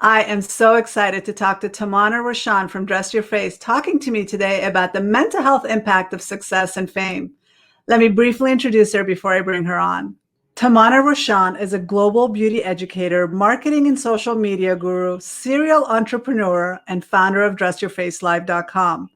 I am so excited to talk to Tamanna Roashan from Dress Your Face, talking to me today about the mental health impact of success and fame. Let me briefly introduce her before I bring her on. Tamanna Roashan is a global beauty educator, marketing and social media guru, serial entrepreneur, and founder of DressYourFaceLive.com.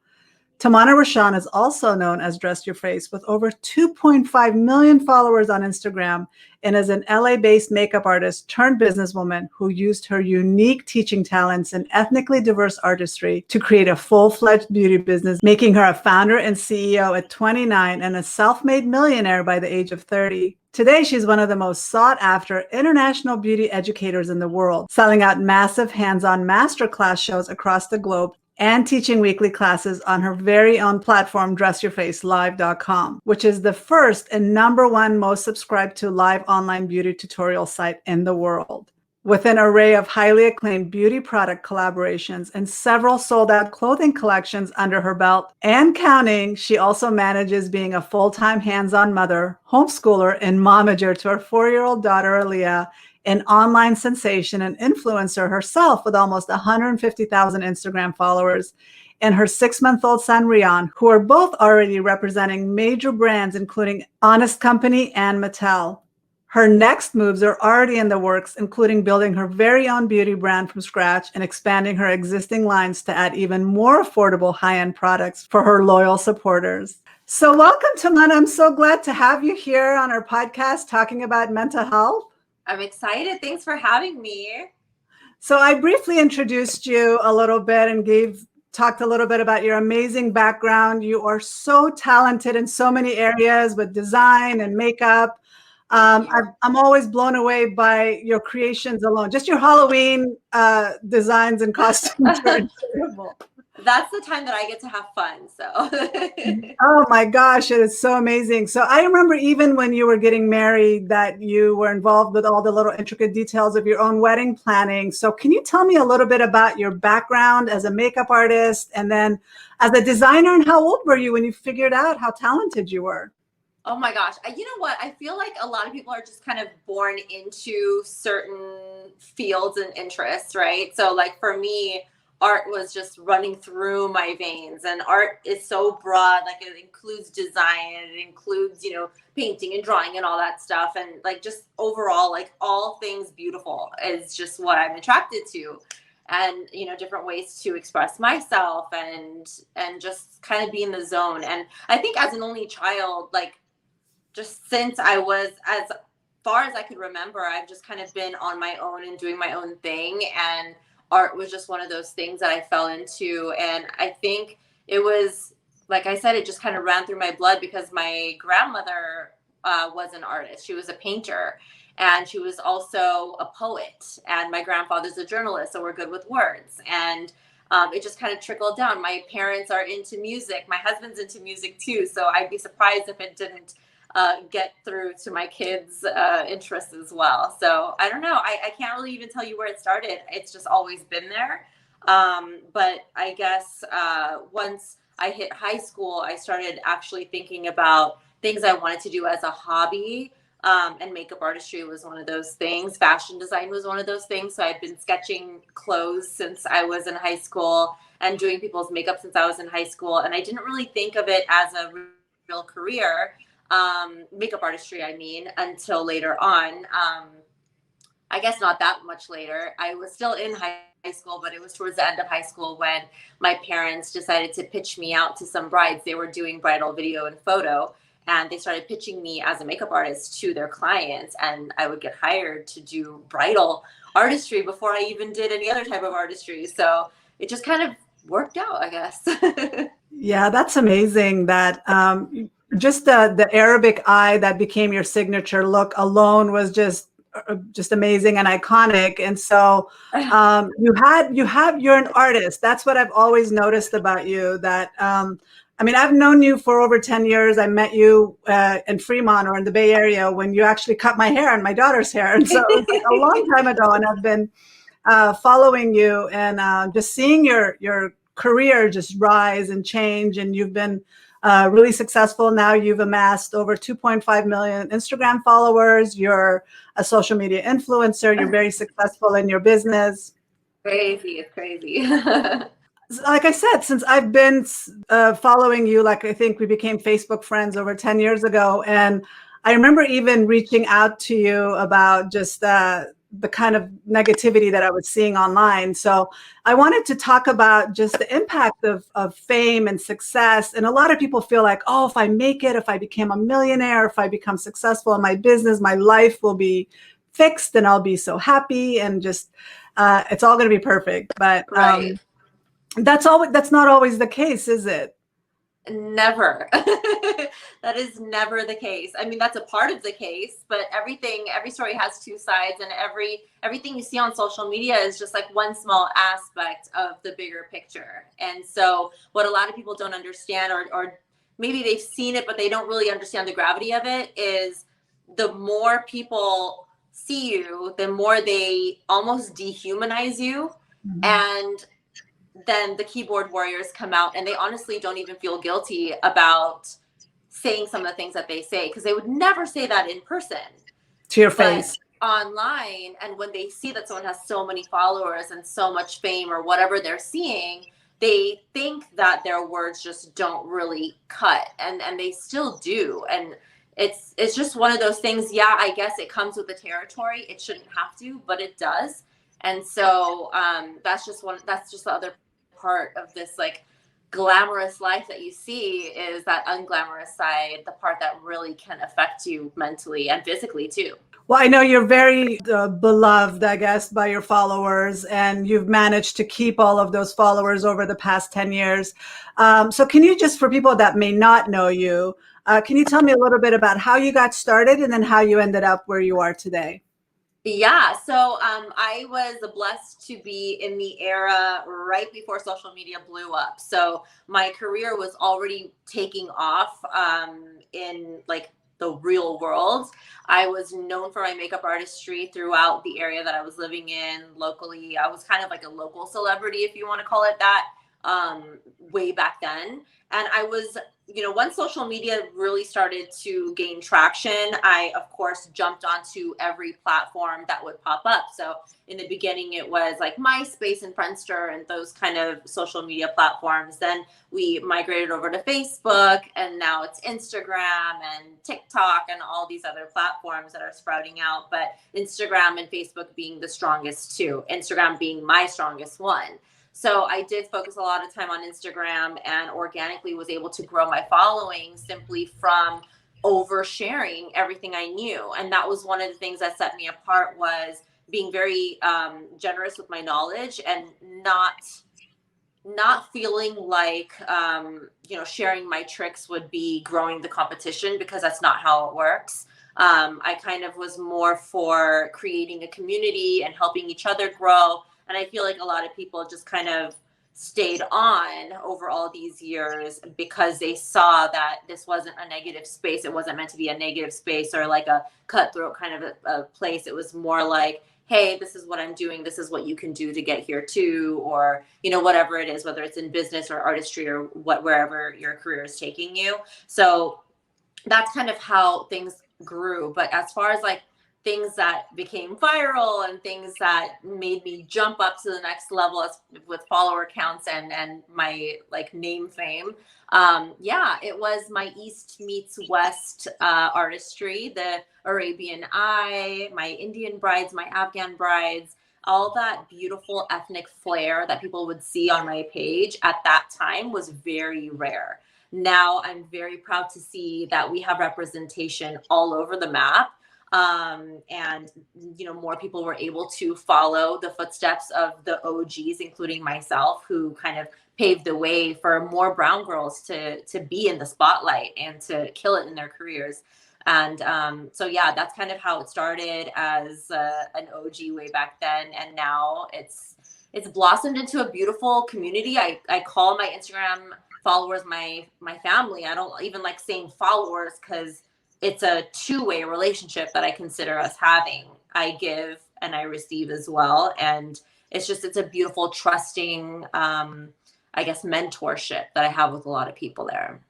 Tamanna Roashan is also known as Dress Your Face with over 2.5 million followers on Instagram and is an LA-based makeup artist turned businesswoman who used her unique teaching talents and ethnically diverse artistry to create a full-fledged beauty business, making her a founder and CEO at 29 and a self-made millionaire by the age of 30. Today, she's one of the most sought-after international beauty educators in the world, selling out massive hands-on masterclass shows across the globe and teaching weekly classes on her very own platform, DressYourFaceLive.com, which is the first and #1 most subscribed to live online beauty tutorial site in the world. With an array of highly acclaimed beauty product collaborations and several sold-out clothing collections under her belt and counting, she also manages being a full-time hands-on mother, homeschooler, and momager to her 4-year-old daughter, Aaliyah, an online sensation and influencer herself with almost 150,000 Instagram followers, and her 6-month-old son, Rian, who are both already representing major brands, including Honest Company and Mattel. Her next moves are already in the works, including building her very own beauty brand from scratch and expanding her existing lines to add even more affordable high-end products for her loyal supporters. So welcome, Tamanna. I'm so glad to have you here on our podcast talking about mental health. I'm excited. Thanks for having me. So I briefly introduced you a little bit and talked a little bit about your amazing background. You are so talented in so many areas with design and makeup. I'm always blown away by your creations alone. Just your Halloween designs and costumes are incredible. That's the time that I get to have fun. So. Oh my gosh, it is so amazing. So I remember even when you were getting married that you were involved with all the little intricate details of your own wedding planning. So can you tell me a little bit about your background as a makeup artist and then as a designer, and how old were you when you figured out how talented you were? Oh my gosh. You know what? I feel like a lot of people are just kind of born into certain fields and interests, right? So like for me, art was just running through my veins, and art is so broad. Like it includes design, it includes, painting and drawing and all that stuff. And like just overall, like all things beautiful is just what I'm attracted to. And, different ways to express myself and just kind of be in the zone. And I think as an only child, like just since I was as far as I could remember, I've just kind of been on my own and doing my own thing. And art was just one of those things that I fell into. And I think it was, like I said, it just kind of ran through my blood because my grandmother was an artist. She was a painter, and she was also a poet. And my grandfather's a journalist, so we're good with words. And it just kind of trickled down. My parents are into music. My husband's into music too. So I'd be surprised if it didn't get through to my kids' interests as well. So I don't know. I can't really even tell you where it started. It's just always been there. But I guess once I hit high school, I started actually thinking about things I wanted to do as a hobby. And makeup artistry was one of those things. Fashion design was one of those things. So I'd been sketching clothes since I was in high school and doing people's makeup since I was in high school. And I didn't really think of it as a real career. Makeup artistry, I mean, until later on. I guess not that much later. I was still in high school, but it was towards the end of high school when my parents decided to pitch me out to some brides. They were doing bridal video and photo, and they started pitching me as a makeup artist to their clients, and I would get hired to do bridal artistry before I even did any other type of artistry. So it just kind of worked out, I guess. Yeah, that's amazing that just the Arabic eye that became your signature look alone was just amazing and iconic. And so you're an artist. That's what I've always noticed about you, that I've known you for over 10 years. I met you in Fremont or in the Bay Area when you actually cut my hair and my daughter's hair. And so it was like a long time ago, and I've been following you and just seeing your career just rise and change. And you've been really successful. Now you've amassed over 2.5 million Instagram followers. You're a social media influencer. You're very successful in your business. Crazy. It's crazy. Like I said, since I've been following you, like I think we became Facebook friends over 10 years ago. And I remember even reaching out to you about just the kind of negativity that I was seeing online. So I wanted to talk about just the impact of fame and success. And a lot of people feel like, oh, if I make it, if I become a millionaire, if I become successful in my business, my life will be fixed and I'll be so happy and just it's all going to be perfect. But Right. that's not always the case, is it? Never. That is never the case. I mean, that's a part of the case, but every story has two sides, and everything you see on social media is just like one small aspect of the bigger picture. And so what a lot of people don't understand, or maybe they've seen it, but they don't really understand the gravity of it, is the more people see you, the more they almost dehumanize you. Mhm. And then the keyboard warriors come out and they honestly don't even feel guilty about saying some of the things that they say, because they would never say that in person. To your But face. online, and when they see that someone has so many followers and so much fame or whatever they're seeing, they think that their words just don't really cut, and they still do. And it's just one of those things. Yeah, I guess it comes with the territory. It shouldn't have to, but it does. And so that's just the other part of this, like, glamorous life that you see, is that unglamorous side, the part that really can affect you mentally and physically too. Well, I know you're very beloved, I guess, by your followers, and you've managed to keep all of those followers over the past 10 years. So can you just, for people that may not know you, can you tell me a little bit about how you got started and then how you ended up where you are today? Yeah, so I was blessed to be in the era right before social media blew up. So my career was already taking off in like the real world. I was known for my makeup artistry throughout the area that I was living in locally. I was kind of like a local celebrity, if you want to call it that, way back then. And I was, once social media really started to gain traction, I, of course, jumped onto every platform that would pop up. So in the beginning, it was like MySpace and Friendster and those kind of social media platforms. Then we migrated over to Facebook, and now it's Instagram and TikTok and all these other platforms that are sprouting out. But Instagram and Facebook being the strongest two, Instagram being my strongest one. So I did focus a lot of time on Instagram, and organically was able to grow my following simply from oversharing everything I knew. And that was one of the things that set me apart, was being very generous with my knowledge, and not feeling like sharing my tricks would be growing the competition, because that's not how it works. I kind of was more for creating a community and helping each other grow. And I feel like a lot of people just kind of stayed on over all these years because they saw that this wasn't a negative space. It wasn't meant to be a negative space or like a cutthroat kind of a place. It was more like, hey, this is what I'm doing. This is what you can do to get here too, or, whatever it is, whether it's in business or artistry or wherever your career is taking you. So that's kind of how things grew. But as far as like things that became viral and things that made me jump up to the next level, as with follower counts and my like name fame, yeah, it was my East meets West artistry, the Arabian Eye, my Indian brides, my Afghan brides, all that beautiful ethnic flair that people would see on my page at that time was very rare. Now I'm very proud to see that we have representation all over the map. And more people were able to follow the footsteps of the OGs, including myself, who kind of paved the way for more brown girls to be in the spotlight and to kill it in their careers. And so yeah, that's kind of how it started, as an OG way back then, and now it's blossomed into a beautiful community. I call my Instagram followers my family. I don't even like saying followers, because it's a two-way relationship that I consider us having. I give and I receive as well, and it's a beautiful, trusting, I guess, mentorship that I have with a lot of people there.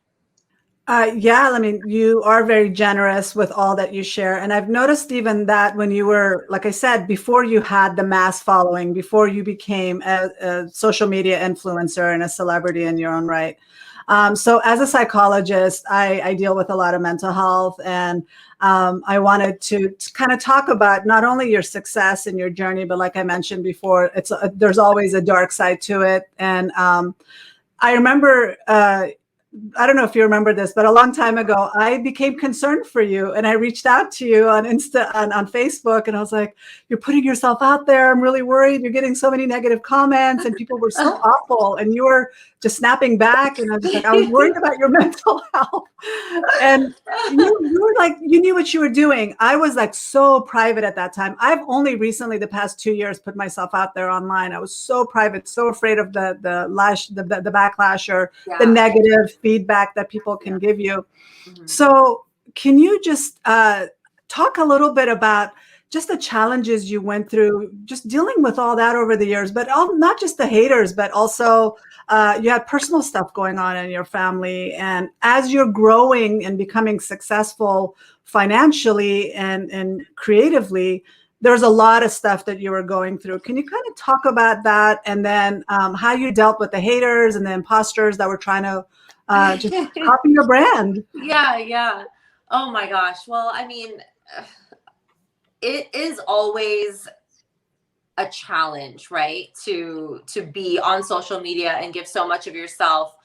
Yeah, I mean, you are very generous with all that you share. And I've noticed even that when you were, like I said, before you had the mass following, before you became a social media influencer and a celebrity in your own right. So as a psychologist, I deal with a lot of mental health, and I wanted to kind of talk about not only your success and your journey, but like I mentioned before, there's always a dark side to it. And I remember, I don't know if you remember this, but a long time ago, I became concerned for you, and I reached out to you on on Facebook, and I was like, "You're putting yourself out there. I'm really worried. You're getting so many negative comments, and people were so awful, and you were just snapping back." And I was just like, I was worried about your mental health, and you were like, you knew what you were doing. I was like so private at that time. I've only recently, the past 2 years, put myself out there online. I was so private, so afraid of the backlash or the Yeah. negative feedback that people can Yeah. give you. Mhm. So can you just talk a little bit about just the challenges you went through, just dealing with all that over the years, but not just the haters, but also you had personal stuff going on in your family. And as you're growing and becoming successful financially and creatively, there's a lot of stuff that you were going through. Can you kind of talk about that, and then how you dealt with the haters and the imposters that were trying to just copy your brand? Yeah, yeah. Oh my gosh. Well, I mean, it is always a challenge, right? To be on social media and give so much of yourself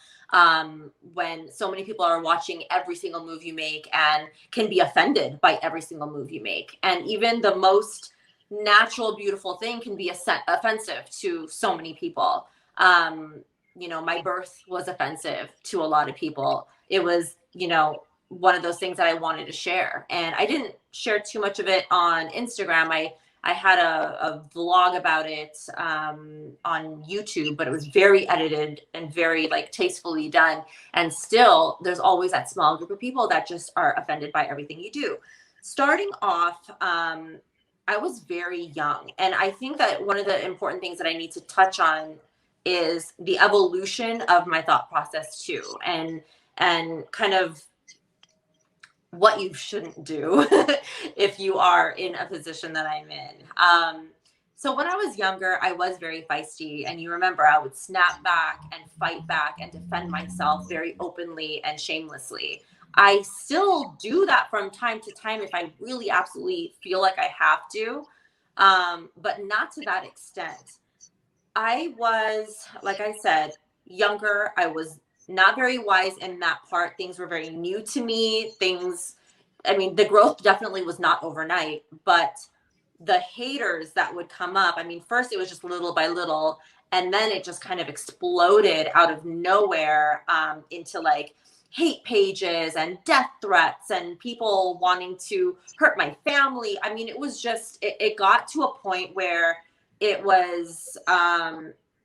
when so many people are watching every single move you make and can be offended by every single move you make. And even the most natural, beautiful thing can be offensive to so many people. Um, my birth was offensive to a lot of people. It was, one of those things that I wanted to share. And I didn't share too much of it on Instagram. I had a vlog about it on YouTube, but it was very edited and very like tastefully done. And still, there's always that small group of people that just are offended by everything you do. Starting off, I was very young, and I think that one of the important things that I need to touch on is the evolution of my thought process too, and kind of what you shouldn't do if you are in a position that I'm in. So when I was younger, I was very feisty. And you remember, I would snap back and fight back and defend myself very openly and shamelessly. I still do that from time to time if I really absolutely feel like I have to, but not to that extent. I was, like I said, younger. I was not very wise in that part. Things were very new to me. I mean, the growth definitely was not overnight, but the haters that would come up, I mean, first it was just little by little, and then it just kind of exploded out of nowhere into like hate pages and death threats and people wanting to hurt my family. I mean, it was just, it got to a point where it was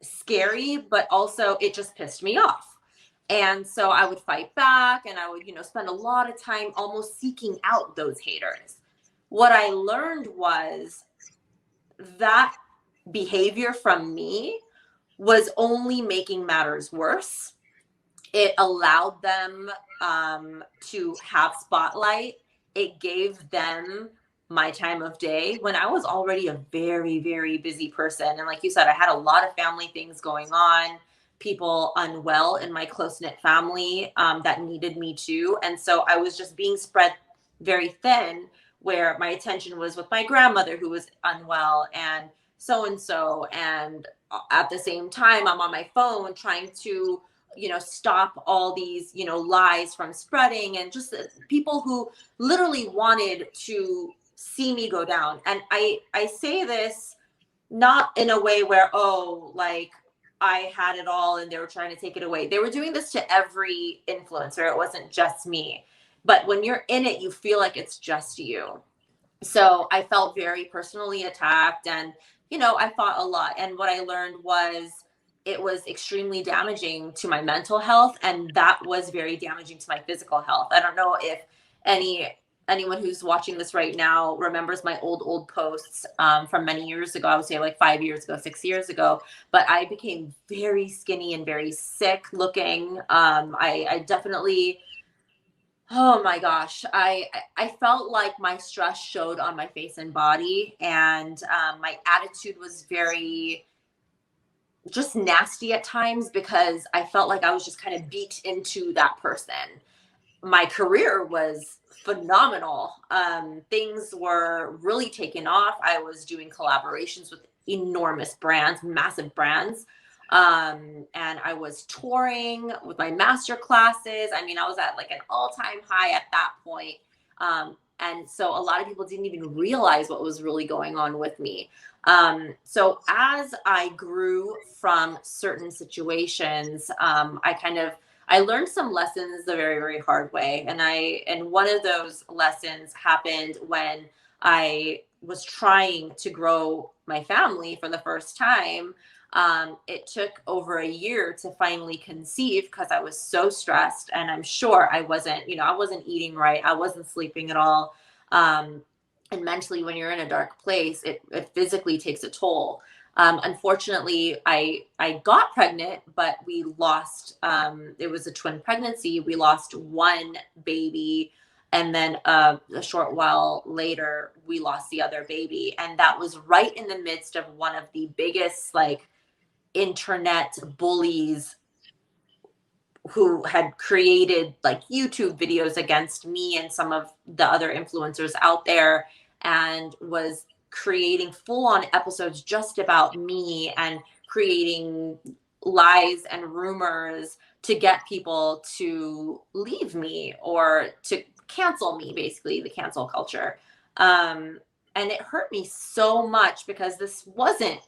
scary, but also it just pissed me off. And so I would fight back, and I would, spend a lot of time almost seeking out those haters. What I learned was that behavior from me was only making matters worse. It allowed them to have spotlight. It gave them my time of day when I was already a very, very busy person. And like you said, I had a lot of family things going on, people unwell in my close knit family that needed me too. And so I was just being spread very thin, where my attention was with my grandmother who was unwell and so and so. And at the same time, I'm on my phone trying to stop all these lies from spreading, and just people who literally wanted to see me go down. And I say this not in a way where, oh, like I had it all and they were trying to take it away. They were doing this to every influencer. It wasn't just me. But when you're in it, you feel like it's just you. So I felt very personally attacked, and I fought a lot. And what I learned was it was extremely damaging to my mental health, and that was very damaging to my physical health. I don't know if anyone who's watching this right now remembers my old posts from many years ago. I would say like 5 years ago, 6 years ago. But I became very skinny and very sick looking. I definitely Oh my gosh. I felt like my stress showed on my face and body, and my attitude was very just nasty at times because I felt like I was just kind of beat into that person. My career was phenomenal. Things were really taking off. I was doing collaborations with enormous brands, massive brands. And I was touring with my master classes. I mean, I was at like an all-time high at that point. And so a lot of people didn't even realize what was really going on with me. So as I grew from certain situations, I learned some lessons the very, very hard way. And one of those lessons happened when I was trying to grow my family for the first time. It took over a year to finally conceive because I was so stressed, and I'm sure I wasn't eating right. I wasn't sleeping at all. And mentally, when you're in a dark place, it physically takes a toll. Unfortunately, I got pregnant, but we lost. It was a twin pregnancy. We lost one baby, and then a short while later, we lost the other baby, and that was right in the midst of one of the biggest like internet bullies who had created like YouTube videos against me and some of the other influencers out there, and was creating full on episodes just about me and creating lies and rumors to get people to leave me or to cancel me, basically, the cancel culture. And it hurt me so much because this wasn't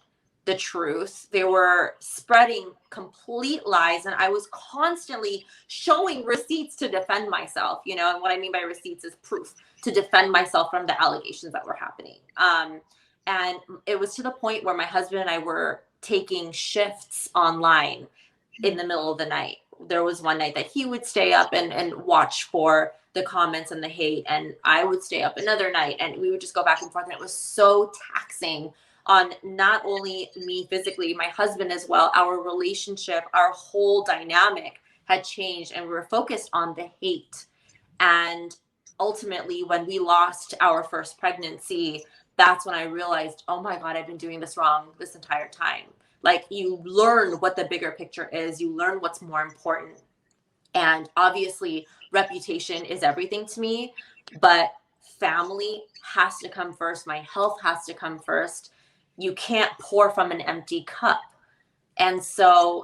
the truth. They were spreading complete lies, and I was constantly showing receipts to defend myself. And what I mean by receipts is proof to defend myself from the allegations that were happening. And it was to the point where my husband and I were taking shifts online in the middle of the night. There was one night that he would stay up and watch for the comments and the hate, and I would stay up another night, and we would just go back and forth, and it was so taxing on not only me physically, my husband as well. Our relationship, our whole dynamic had changed, and we were focused on the hate. And ultimately, when we lost our first pregnancy, that's when I realized, oh my God, I've been doing this wrong this entire time. Like, you learn what the bigger picture is, you learn what's more important. And obviously, reputation is everything to me, but family has to come first. My health has to come first. You can't pour from an empty cup. And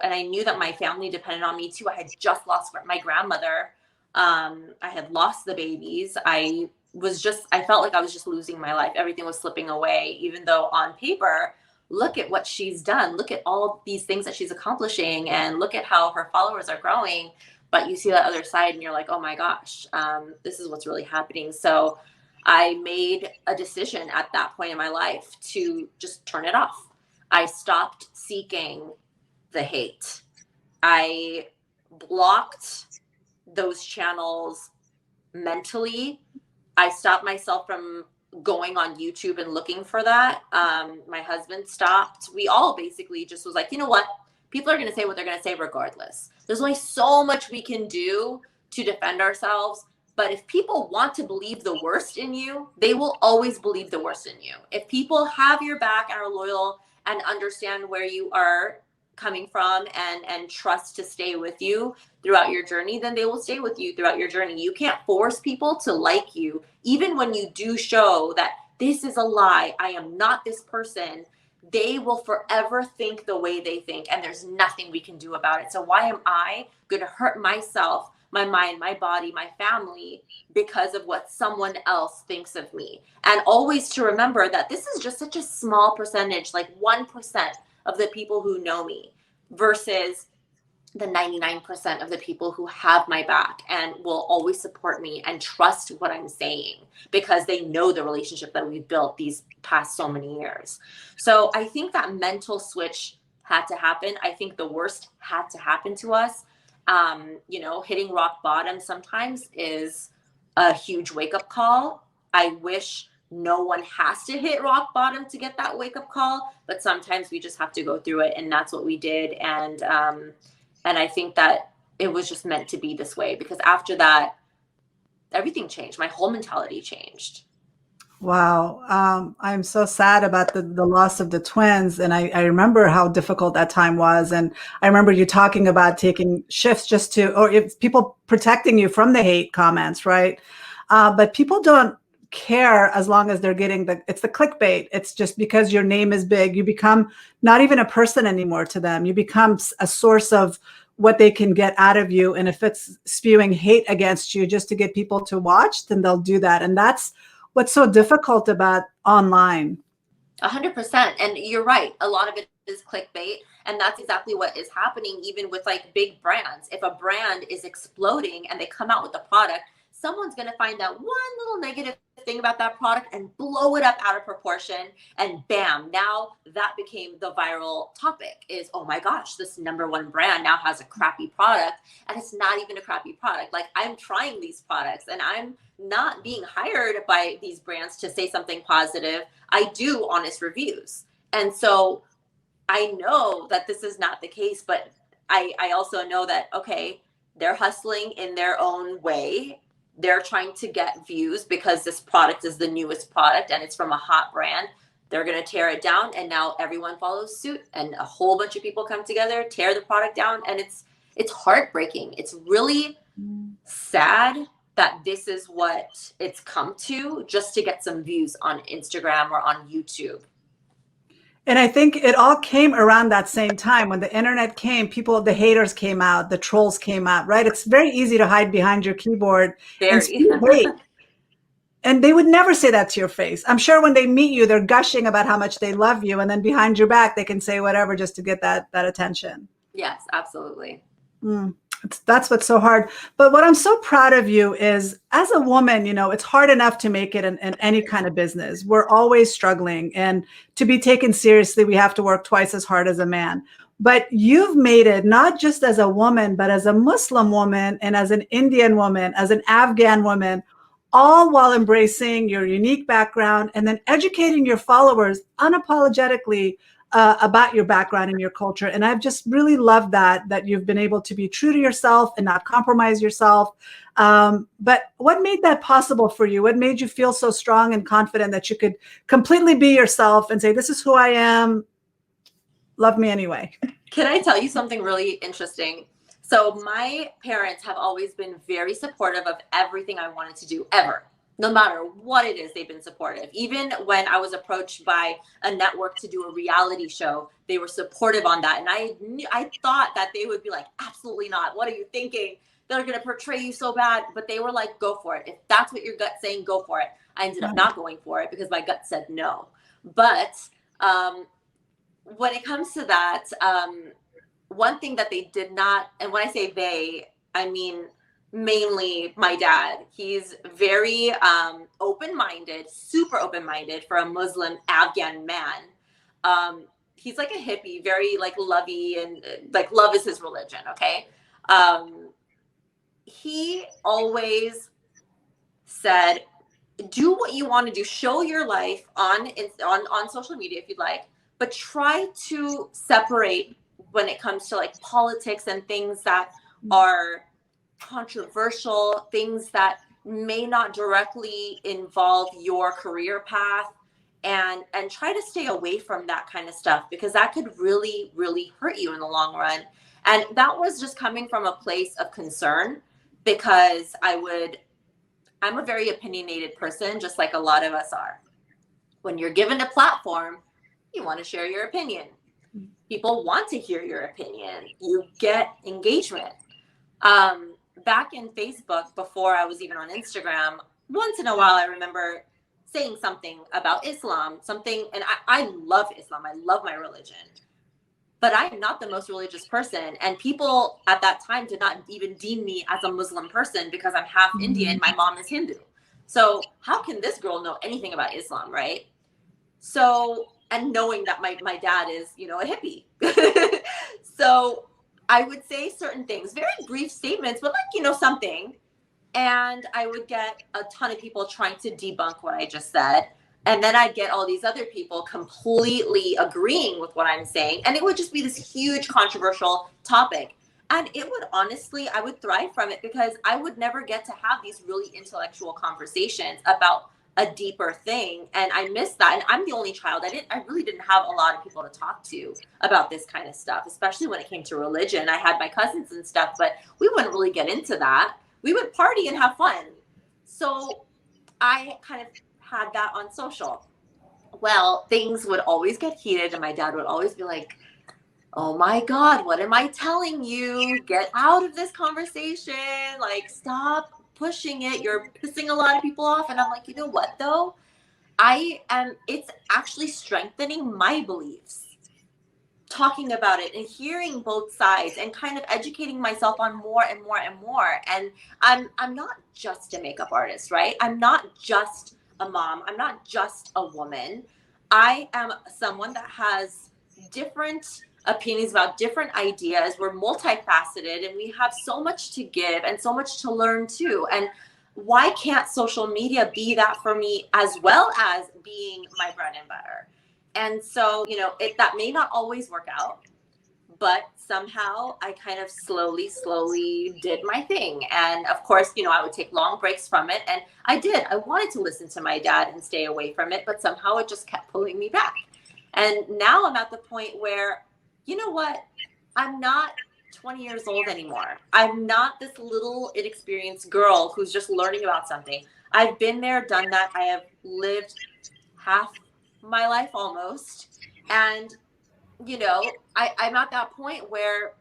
I knew that my family depended on me too. I had just lost my grandmother. I had lost the babies. I felt like I was just losing my life. Everything was slipping away, even though on paper, look at what she's done. Look at all these things that she's accomplishing, and look at how her followers are growing. But you see that other side and you're like, oh my gosh, this is what's really happening. So I made a decision at that point in my life to just turn it off. I stopped seeking the hate. I blocked those channels mentally. I stopped myself from going on YouTube and looking for that. My husband stopped. We all basically just was like, you know what? People are going to say what they're going to say regardless. There's only so much we can do to defend ourselves. But if people want to believe the worst in you, they will always believe the worst in you. If people have your back and are loyal and understand where you are coming from and trust to stay with you throughout your journey, then they will stay with you throughout your journey. You can't force people to like you, even when you do show that this is a lie, I am not this person. They will forever think the way they think, and there's nothing we can do about it. So why am I going to hurt myself, my mind, my body, my family because of what someone else thinks of me? And always to remember that this is just such a small percentage, like 1% of the people who know me versus the 99% of the people who have my back and will always support me and trust what I'm saying because they know the relationship that we've built these past so many years. So I think that mental switch had to happen. I think the worst had to happen to us. Hitting rock bottom sometimes is a huge wake-up call. I wish no one has to hit rock bottom to get that wake-up call, but sometimes we just have to go through it, and that's what we did. And I think that it was just meant to be this way, because after that, everything changed. My whole mentality changed. Wow. I'm so sad about the loss of the twins. And I remember how difficult that time was. And I remember you talking about taking shifts just to, or if people protecting you from the hate comments, right? But people don't care as long as they're getting it's the clickbait. It's just because your name is big, you become not even a person anymore to them. You become a source of what they can get out of you. And if it's spewing hate against you just to get people to watch, then they'll do that. And that's what's so difficult about online. 100%. And you're right. A lot of it is clickbait. And that's exactly what is happening, even with like big brands. If a brand is exploding and they come out with a product, someone's going to find out one little negative thing about that product and blow it up out of proportion. And bam, now that became the viral topic is, oh my gosh, this number one brand now has a crappy product. And it's not even a crappy product. Like, I'm trying these products and I'm not being hired by these brands to say something positive. I do honest reviews. And so I know that this is not the case, but I also know that, okay, they're hustling in their own way. They're trying to get views because this product is the newest product and it's from a hot brand. They're going to tear it down, and now everyone follows suit, and a whole bunch of people come together, tear the product down, and it's heartbreaking. It's really sad that this is what it's come to, just to get some views on Instagram or on YouTube. And I think it all came around that same time when the internet came. People, the haters came out, the trolls came out, right? It's very easy to hide behind your keyboard and Very. spew hate. And they would never say that to your face. I'm sure when they meet you, they're gushing about how much they love you. And then behind your back, they can say whatever just to get that attention. Yes, absolutely. That's what's so hard. But what I'm so proud of you is, as a woman, it's hard enough to make it in any kind of business. We're always struggling. And to be taken seriously, we have to work twice as hard as a man. But you've made it not just as a woman, but as a Muslim woman and as an Indian woman, as an Afghan woman, all while embracing your unique background and then educating your followers unapologetically about your background and your culture. And I've just really loved that you've been able to be true to yourself and not compromise yourself. But what made that possible for you? What made you feel so strong and confident that you could completely be yourself and say, this is who I am, love me anyway? Can I tell you something really interesting? So my parents have always been very supportive of everything I wanted to do, ever. No matter what it is, they've been supportive. Even when I was approached by a network to do a reality show, they were supportive on that. And I thought that they would be like, absolutely not. What are you thinking? They're going to portray you so bad. But they were like, go for it. If that's what your gut's saying, go for it. I ended up not going for it because my gut said no. But when it comes to that, one thing that they did not, and when I say they, I mean mainly my dad. He's very open-minded, super open-minded for a Muslim Afghan man. He's like a hippie, very like lovey, and like love is his religion. Okay. He always said, do what you want to do, show your life on social media if you'd like, but try to separate when it comes to like politics and things that are controversial, things that may not directly involve your career path, and try to stay away from that kind of stuff, because that could really, really hurt you in the long run. And that was just coming from a place of concern, because I'm a very opinionated person, just like a lot of us are. When you're given a platform, you want to share your opinion. People want to hear your opinion. You get engagement. Back in Facebook, before I was even on Instagram, once in a while I remember saying something about Islam, and I love Islam. I love my religion. But I am not the most religious person. And people at that time did not even deem me as a Muslim person because I'm half Indian. My mom is Hindu. So how can this girl know anything about Islam, right? So, and knowing that my dad is, a hippie. So I would say certain things, very brief statements, but like, something. And I would get a ton of people trying to debunk what I just said. And then I'd get all these other people completely agreeing with what I'm saying. And it would just be this huge controversial topic. And it would honestly, I would thrive from it because I would never get to have these really intellectual conversations about a deeper thing. And I miss that. And I'm the only child. I really didn't have a lot of people to talk to about this kind of stuff, especially when it came to religion. I had my cousins and stuff, but we wouldn't really get into that. We would party and have fun. So I kind of had that on social. Well, things would always get heated, and my dad would always be like, oh my God, what am I telling you? Get out of this conversation. Like, stop pushing it. You're pissing a lot of people off. And I'm like, you know what, though? It's actually strengthening my beliefs, talking about it and hearing both sides and kind of educating myself on more and more and more. And I'm not just a makeup artist, right? I'm not just a mom. I'm not just a woman. I am someone that has different opinions about different ideas. We're multifaceted and we have so much to give and so much to learn too. And why can't social media be that for me as well as being my bread and butter? And so, that may not always work out, but somehow I kind of slowly did my thing. And of course, I would take long breaks from it. And I did. I wanted to listen to my dad and stay away from it, but somehow it just kept pulling me back. And now I'm at the point where, you know what? I'm not 20 years old anymore. I'm not this little inexperienced girl who's just learning about something. I've been there, done that. I have lived half my life almost. And, I'm at that point where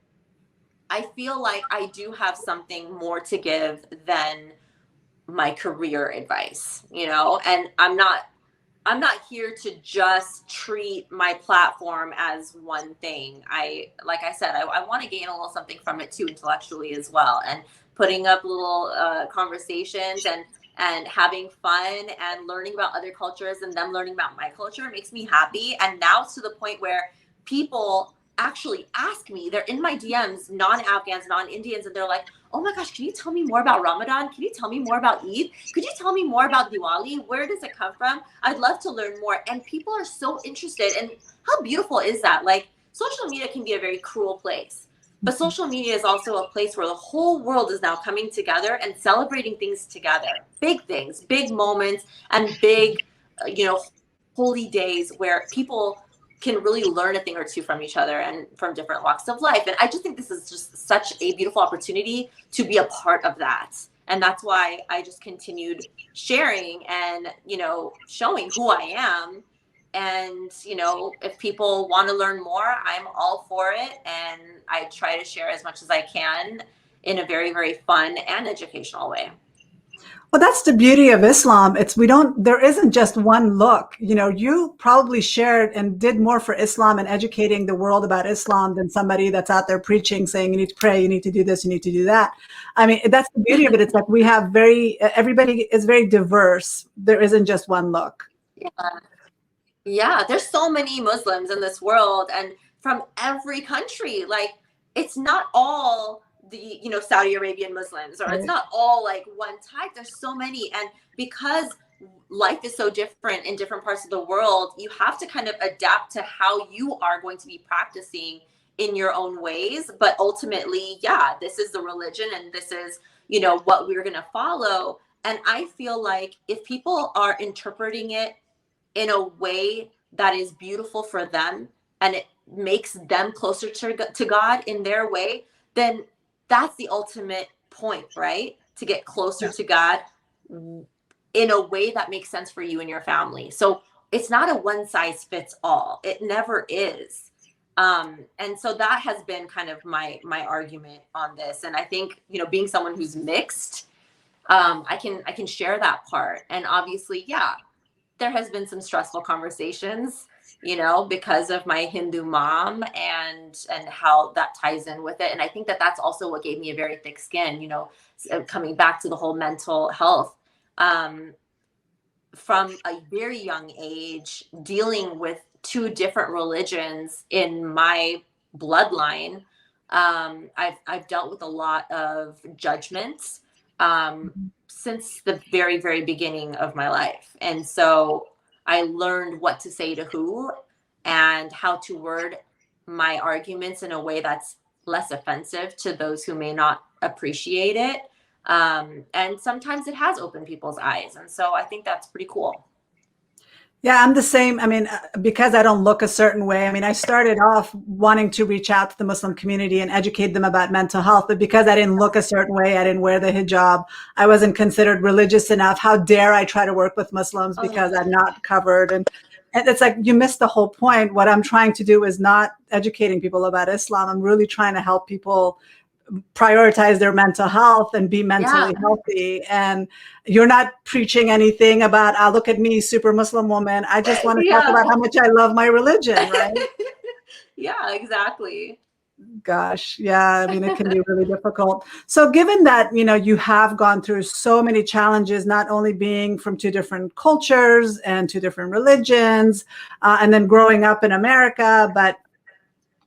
I feel like I do have something more to give than my career advice, and I'm not here to just treat my platform as one thing. Like I said, I want to gain a little something from it too, intellectually as well, and putting up little conversations and having fun and learning about other cultures and them learning about my culture makes me happy. And now it's to the point where people actually ask me, they're in my DMs, non-Afghans, non-Indians, and they're like, oh my gosh, can you tell me more about Ramadan? Can you tell me more about Eid? Could you tell me more about Diwali? Where does it come from? I'd love to learn more. And people are so interested. And how beautiful is that? Like, social media can be a very cruel place, but social media is also a place where the whole world is now coming together and celebrating things together. Big things, big moments, and big, holy days where people can really learn a thing or two from each other and from different walks of life. And I just think this is just such a beautiful opportunity to be a part of that. And that's why I just continued sharing and, showing who I am. And, if people want to learn more, I'm all for it. And I try to share as much as I can in a very, very fun and educational way. Well, that's the beauty of Islam. There isn't just one look. You probably shared and did more for Islam and educating the world about Islam than somebody that's out there preaching, saying you need to pray, you need to do this, you need to do that. I mean, that's the beauty of it. It's like everybody is very diverse. There isn't just one look. Yeah. Yeah, there's so many Muslims in this world and from every country. Like, it's not all the, Saudi Arabian Muslims, or it's not all like one type. There's so many. And because life is so different in different parts of the world, you have to kind of adapt to how you are going to be practicing in your own ways. But ultimately, yeah, this is the religion and this is, what we're going to follow. And I feel like if people are interpreting it in a way that is beautiful for them and it makes them closer to God in their way, then that's the ultimate point, right? To get closer to God in a way that makes sense for you and your family. So it's not a one size fits all. It never is. And so that has been kind of my argument on this. And I think, being someone who's mixed, I can share that part. And obviously, yeah, there has been some stressful conversations, because of my Hindu mom and how that ties in with it. And I think that that's also what gave me a very thick skin, coming back to the whole mental health, from a very young age, dealing with two different religions in my bloodline. I've dealt with a lot of judgments, since the very, very beginning of my life. And so I learned what to say to who and how to word my arguments in a way that's less offensive to those who may not appreciate it. And sometimes it has opened people's eyes. And so I think that's pretty cool. Yeah, I'm the same. I mean, because I don't look a certain way. I mean, I started off wanting to reach out to the Muslim community and educate them about mental health, but because I didn't look a certain way, I didn't wear the hijab, I wasn't considered religious enough. How dare I try to work with Muslims Oh, because I'm not covered? And it's like you missed the whole point. What I'm trying to do is not educating people about Islam. I'm really trying to help people prioritize their mental health and be yeah. mentally healthy. And you're not preaching anything about, look at me, super Muslim woman. I just want to talk Yeah. about how much I love my religion, right? Yeah, exactly. Gosh, yeah, I mean, it can be really difficult. So given that, you have gone through so many challenges, not only being from two different cultures and two different religions, and then growing up in America, but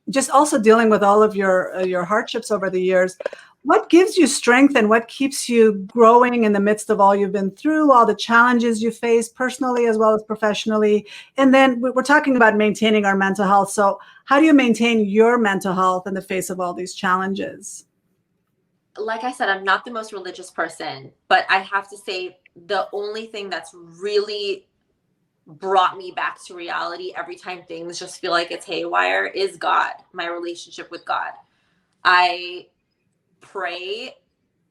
just also dealing with all of your hardships over the years, what gives you strength and what keeps you growing in the midst of all you've been through, all the challenges you face personally as well as professionally? And then we're talking about maintaining our mental health. So how do you maintain your mental health in the face of all these challenges? Like I said, I'm not the most religious person, but I have to say the only thing that's really brought me back to reality every time things just feel like it's haywire is God, my relationship with God. I pray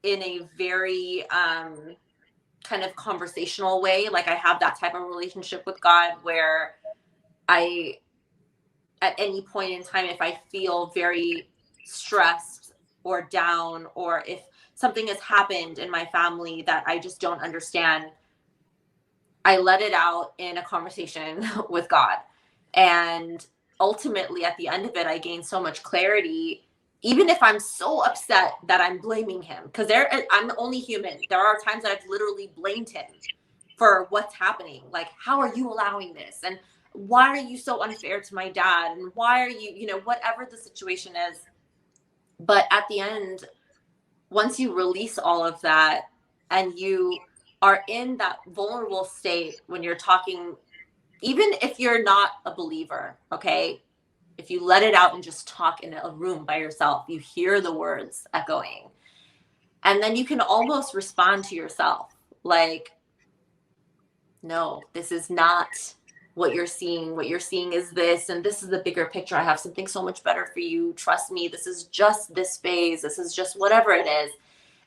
in a very kind of conversational way. Like I have that type of relationship with God where I, at any point in time, if I feel very stressed or down, or if something has happened in my family that I just don't understand, I let it out in a conversation with God. And ultimately, at the end of it, I gain so much clarity, even if I'm so upset that I'm blaming him, because I'm only human. There are times that I've literally blamed him for what's happening. Like, how are you allowing this? And why are you so unfair to my dad? And why are you, whatever the situation is. But at the end, once you release all of that and you are in that vulnerable state when you're talking, even if you're not a believer, okay? If you let it out and just talk in a room by yourself, you hear the words echoing. And then you can almost respond to yourself like, no, this is not what you're seeing. What you're seeing is this, and this is the bigger picture. I have something so much better for you. Trust me, this is just this phase. This is just whatever it is.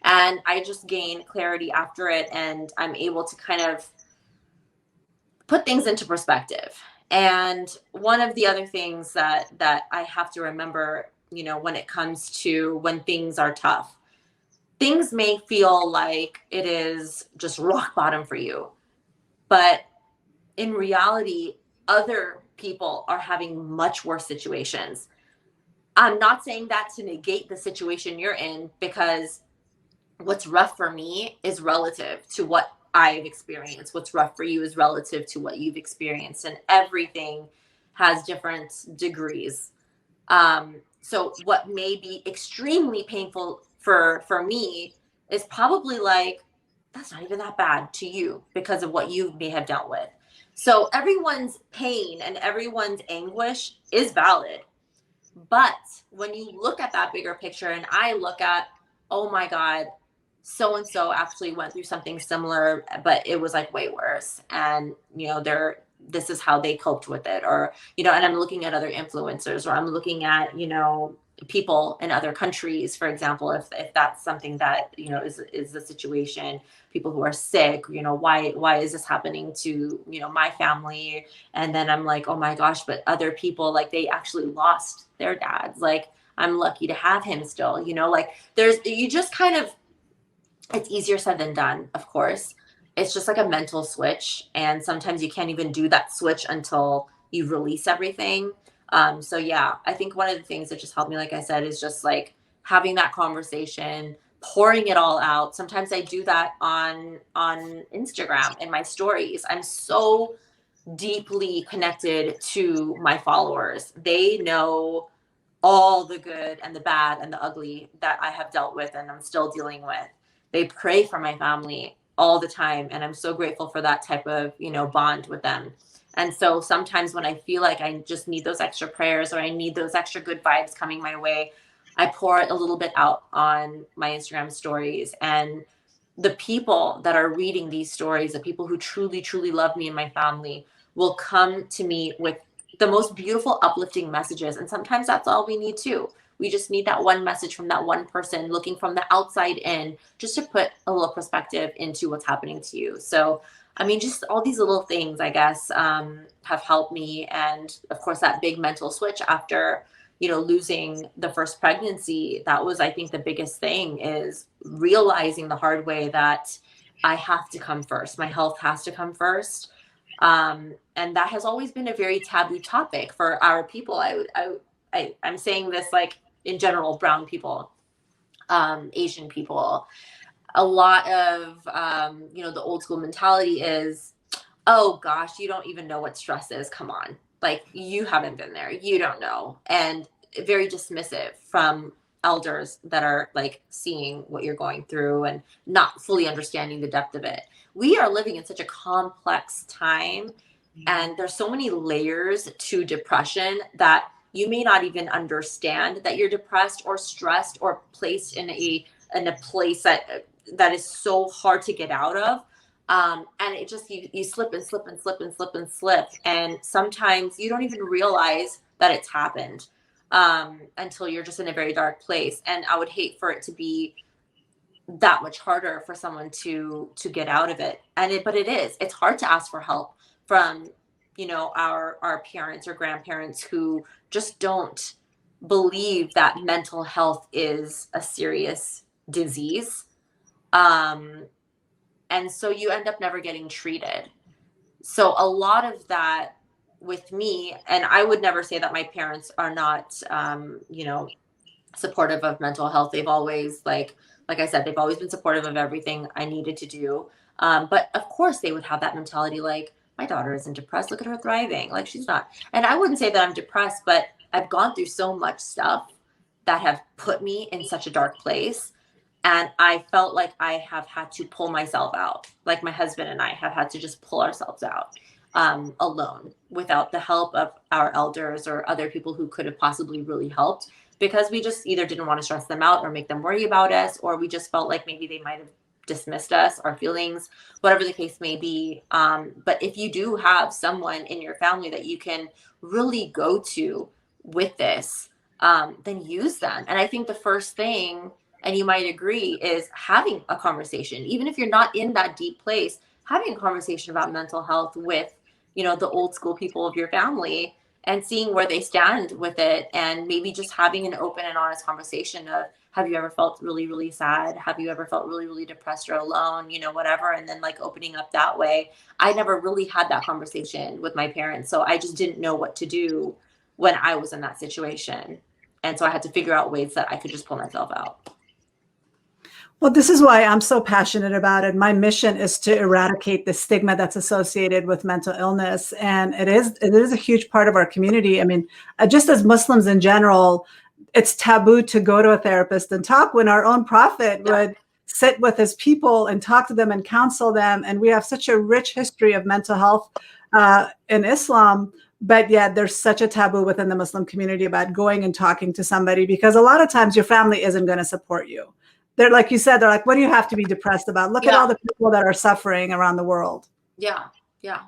And I just gain clarity after it, and I'm able to kind of put things into perspective. And one of the other things that I have to remember, when it comes to when things are tough, things may feel like it is just rock bottom for you, but in reality, other people are having much worse situations. I'm not saying that to negate the situation you're in, because what's rough for me is relative to what I've experienced. What's rough for you is relative to what you've experienced, and everything has different degrees. So what may be extremely painful for me is probably like, that's not even that bad to you because of what you may have dealt with. So everyone's pain and everyone's anguish is valid. But when you look at that bigger picture, and I look at, oh my God, so and so actually went through something similar, but it was like way worse. And, this is how they coped with it. Or, and I'm looking at other influencers, or I'm looking at, people in other countries, for example, if that's something that, is the situation, people who are sick, why is this happening to, my family? And then I'm like, oh my gosh, but other people, like, they actually lost their dads. Like, I'm lucky to have him still, like you just kind of, it's easier said than done, of course. It's just like a mental switch. And sometimes you can't even do that switch until you release everything. So yeah, I think one of the things that just helped me, like I said, is just like having that conversation, pouring it all out. Sometimes I do that on Instagram in my stories. I'm so deeply connected to my followers. They know all the good and the bad and the ugly that I have dealt with and I'm still dealing with. They pray for my family all the time. And I'm so grateful for that type of, bond with them. And so sometimes when I feel like I just need those extra prayers, or I need those extra good vibes coming my way, I pour a little bit out on my Instagram stories, and the people that are reading these stories, the people who truly, truly love me and my family, will come to me with the most beautiful, uplifting messages. And sometimes that's all we need too. We just need that one message from that one person looking from the outside in, just to put a little perspective into what's happening to you. So, I mean, just all these little things, I guess, have helped me. And of course, that big mental switch after, losing the first pregnancy, that was, I think, the biggest thing, is realizing the hard way that I have to come first. My health has to come first. And that has always been a very taboo topic for our people. I'm saying this like in general, brown people, Asian people. A lot of, the old school mentality is, oh gosh, you don't even know what stress is. Come on. Like, you haven't been there. You don't know. And very dismissive from elders that are like seeing what you're going through and not fully understanding the depth of it. We are living in such a complex time, and there's so many layers to depression that you may not even understand that you're depressed or stressed or placed in a place that is so hard to get out of. And it just, you slip and slip and slip and slip and slip. And sometimes you don't even realize that it's happened, until you're just in a very dark place. And I would hate for it to be that much harder for someone to get out of it. But it's hard to ask for help from, our parents or grandparents who just don't believe that mental health is a serious disease. And so you end up never getting treated. So a lot of that with me, and I would never say that my parents are not, supportive of mental health. They've always, like I said, they've always been supportive of everything I needed to do. But of course they would have that mentality, like, my daughter isn't depressed. Look at her thriving. Like, she's not. And I wouldn't say that I'm depressed, but I've gone through so much stuff that have put me in such a dark place. And I felt like I have had to pull myself out. Like, my husband and I have had to just pull ourselves out, alone, without the help of our elders or other people who could have possibly really helped, because we just either didn't want to stress them out or make them worry about us, or we just felt like maybe they might have dismissed us, our feelings, whatever the case may be. But if you do have someone in your family that you can really go to with this, then use them. And I think the first thing, and you might agree, is having a conversation. Even if you're not in that deep place, having a conversation about mental health with, the old school people of your family, and seeing where they stand with it. And maybe just having an open and honest conversation of, have you ever felt really, really sad? Have you ever felt really, really depressed or alone? Whatever. And then, like, opening up that way. I never really had that conversation with my parents. So I just didn't know what to do when I was in that situation. And so I had to figure out ways that I could just pull myself out. Well, this is why I'm so passionate about it. My mission is to eradicate the stigma that's associated with mental illness. And it is a huge part of our community. I mean, just as Muslims in general, it's taboo to go to a therapist and talk, when our own prophet would sit with his people and talk to them and counsel them. And we have such a rich history of mental health in Islam. But yet there's such a taboo within the Muslim community about going and talking to somebody, because a lot of times your family isn't going to support you. They're, like you said, they're like, what do you have to be depressed about? Look at all the people that are suffering around the world. Yeah,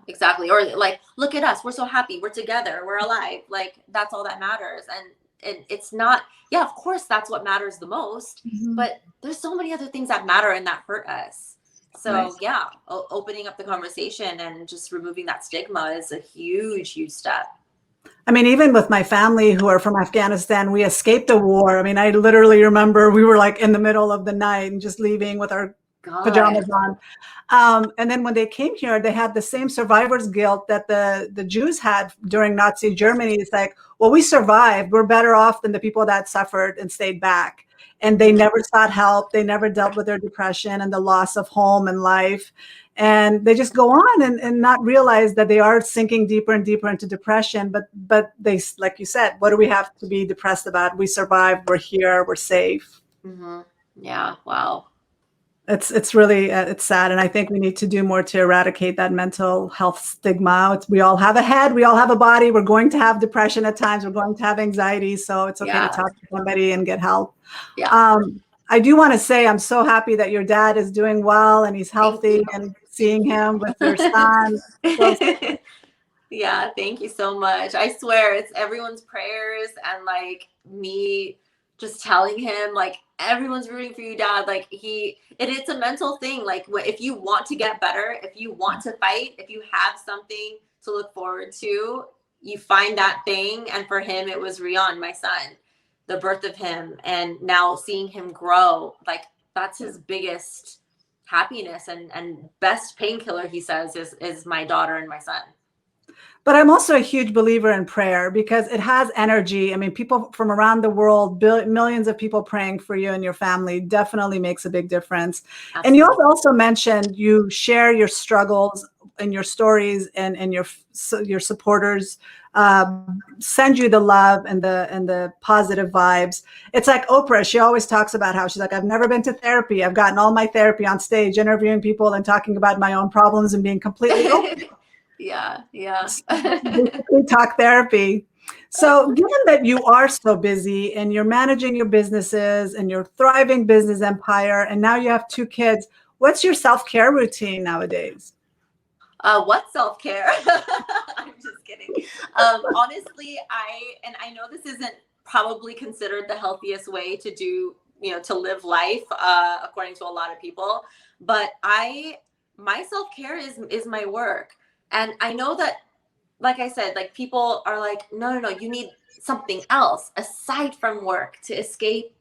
exactly. Or like, look at us. We're so happy. We're together. We're alive. Like, that's all that matters. And it's not, of course, that's what matters the most. Mm-hmm. But there's so many other things that matter and that hurt us. So opening up the conversation and just removing that stigma is a huge, huge step. I mean, even with my family who are from Afghanistan, we escaped a war. I mean, I literally remember we were like in the middle of the night and just leaving with our pajamas on. And then when they came here, they had the same survivor's guilt that the Jews had during Nazi Germany. It's like, well, we survived. We're better off than the people that suffered and stayed back. And they never sought help. They never dealt with their depression and the loss of home and life. And they just go on and not realize that they are sinking deeper and deeper into depression. But they, like you said, what do we have to be depressed about? We survived. We're here. We're safe. Mm-hmm. Yeah. Wow. It's really it's sad, and I think we need to do more to eradicate that mental health stigma. We all have a head, we all have a body. We're going to have depression at times. We're going to have anxiety, so it's okay to Yeah. talk to somebody and get help. Yeah. I do want to say I'm so happy that your dad is doing well and he's Thank healthy, you. and seeing him with your son. So, Yeah, thank you so much. I swear it's everyone's prayers and like me just telling him like everyone's rooting for you, dad. Like it's a mental thing. Like if you want to get better, if you want to fight, if you have something to look forward to, you find that thing. And for him, it was Rion, my son, the birth of him, and now seeing him grow. Like that's his biggest happiness and best painkiller. He says is my daughter and my son. but I'm also a huge believer in prayer because it has energy. I mean, people from around the world, millions of people praying for you and your family definitely makes a big difference. Absolutely. And you also mentioned you share your struggles and your stories, and your supporters send you the love and the positive vibes. It's like Oprah. She always talks about how she's like, I've never been to therapy. I've gotten all my therapy on stage, interviewing people and talking about my own problems and being completely open. Yeah. Basically talk therapy. So given that you are so busy and you're managing your businesses and your thriving business empire, and now you have 2 kids, what's your self-care routine nowadays? What self-care? I'm just kidding. Honestly, I know this isn't probably considered the healthiest way to do, to live life, according to a lot of people, but my self-care is my work. And I know that, like I said, like people are like, no, you need something else aside from work to escape.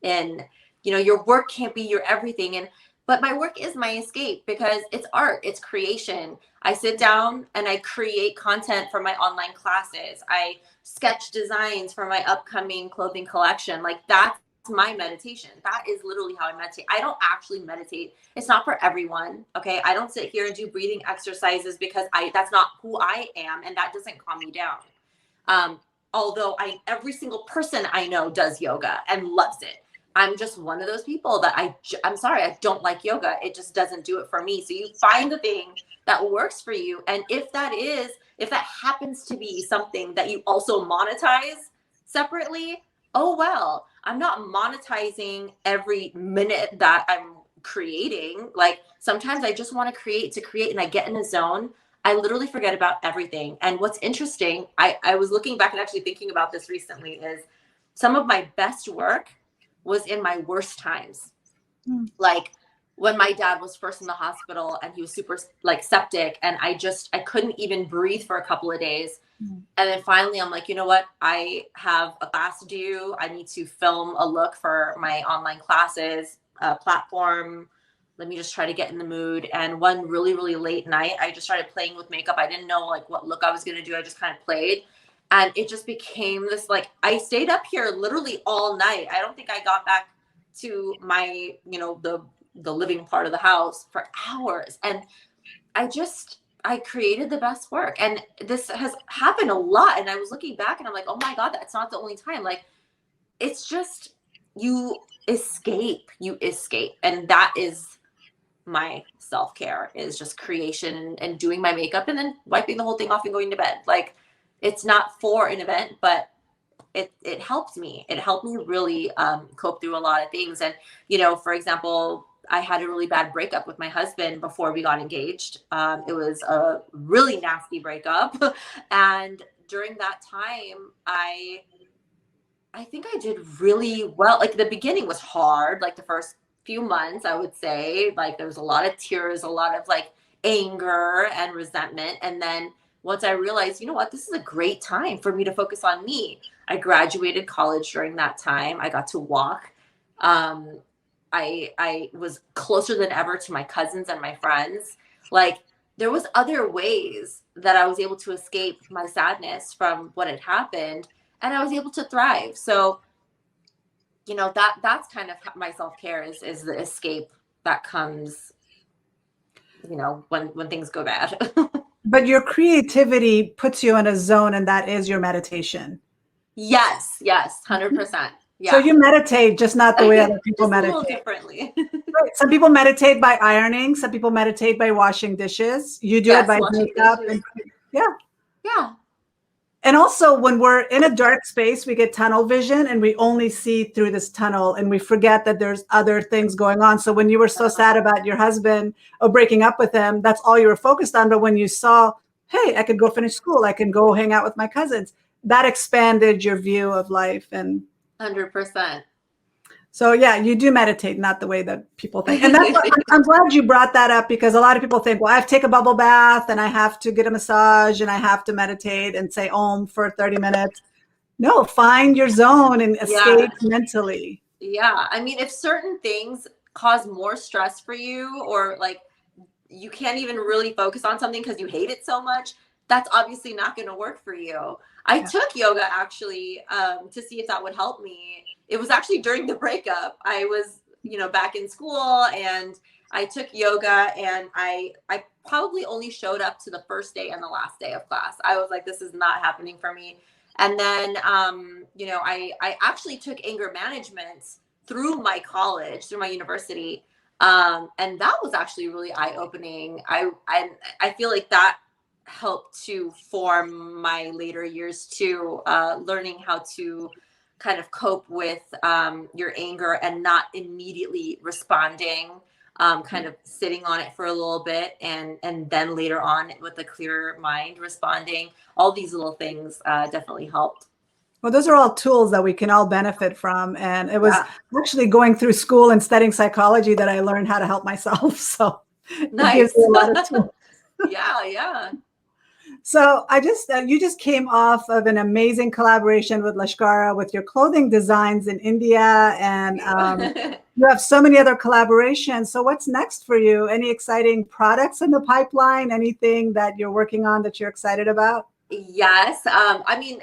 And, your work can't be your everything. But my work is my escape because it's art, it's creation. I sit down and I create content for my online classes. I sketch designs for my upcoming clothing collection. Like that's my meditation. That is literally how I meditate. I don't actually meditate. It's not for everyone. Okay. I don't sit here and do breathing exercises because that's not who I am. And that doesn't calm me down. Although every single person I know does yoga and loves it. I'm just one of those people that I'm sorry, I don't like yoga. It just doesn't do it for me. So you find the thing that works for you. And if that happens to be something that you also monetize separately, oh, well, I'm not monetizing every minute that I'm creating. Like sometimes I just want to create and I get in a zone. I literally forget about everything. And what's interesting, I was looking back and actually thinking about this recently, is some of my best work was in my worst times. Like when my dad was first in the hospital and he was super like septic and I couldn't even breathe for a couple of days. And then finally I'm like, you know what? I have a class due. I need to film a look for my online classes platform. Let me just try to get in the mood. And one really, really late night, I just started playing with makeup. I didn't know like what look I was going to do. I just kind of played. And it just became this, like, I stayed up here literally all night. I don't think I got back to my, the living part of the house for hours. And I created the best work. And this has happened a lot. And I was looking back and I'm like, oh my God, that's not the only time. Like, it's just, you escape. And that is my self-care, is just creation and doing my makeup and then wiping the whole thing off and going to bed. Like, it's not for an event, but it helped me. It helped me really cope through a lot of things. And, for example, I had a really bad breakup with my husband before we got engaged. It was a really nasty breakup. And during that time, I think I did really well. Like the beginning was hard, like the first few months, I would say, like there was a lot of tears, a lot of like anger and resentment. And then once I realized, you know what, this is a great time for me to focus on me. I graduated college during that time. I got to walk. I was closer than ever to my cousins and my friends. Like there was other ways that I was able to escape my sadness from what had happened, and I was able to thrive. So, that's kind of my self-care is the escape that comes, when things go bad. But your creativity puts you in a zone, and that is your meditation. Yes, 100%. Yeah. So you meditate, just not the way other people just meditate. a little differently. Right. Some people meditate by ironing. Some people meditate by washing dishes. You do it Yes, by washing makeup. dishes. Yeah. Yeah. And also, when we're in a dark space, we get tunnel vision and we only see through this tunnel and we forget that there's other things going on. So when you were so sad about your husband or breaking up with him, that's all you were focused on. But when you saw, hey, I could go finish school, I can go hang out with my cousins, that expanded your view of life. And 100%. so, yeah, you do meditate, not the way that people think. And that's what I'm glad you brought that up, because a lot of people think, well, I have to take a bubble bath and I have to get a massage and I have to meditate and say Om for 30 minutes. No, find your zone and Yeah. escape mentally. Yeah. I mean, if certain things cause more stress for you, or like you can't even really focus on something because you hate it so much, that's obviously not going to work for you. I took yoga actually to see if that would help me. It was actually during the breakup. I was, back in school, and I took yoga, and I probably only showed up to the first day and the last day of class. I was like, this is not happening for me. And then, I actually took anger management through my college, through my university. And that was actually really eye-opening. I feel like that helped to form my later years too, learning how to kind of cope with your anger and not immediately responding, kind of sitting on it for a little bit, and then later on with a clearer mind responding. All these little things definitely helped. Well, those are all tools that we can all benefit from. And it was Yeah. actually going through school and studying psychology that I learned how to help myself. So it gives Nice. me a lot of tools. Yeah. So you just came off of an amazing collaboration with Lashkara with your clothing designs in India, and you have so many other collaborations. So what's next for you? Any exciting products in the pipeline? Anything that you're working on that you're excited about? Yes. I mean,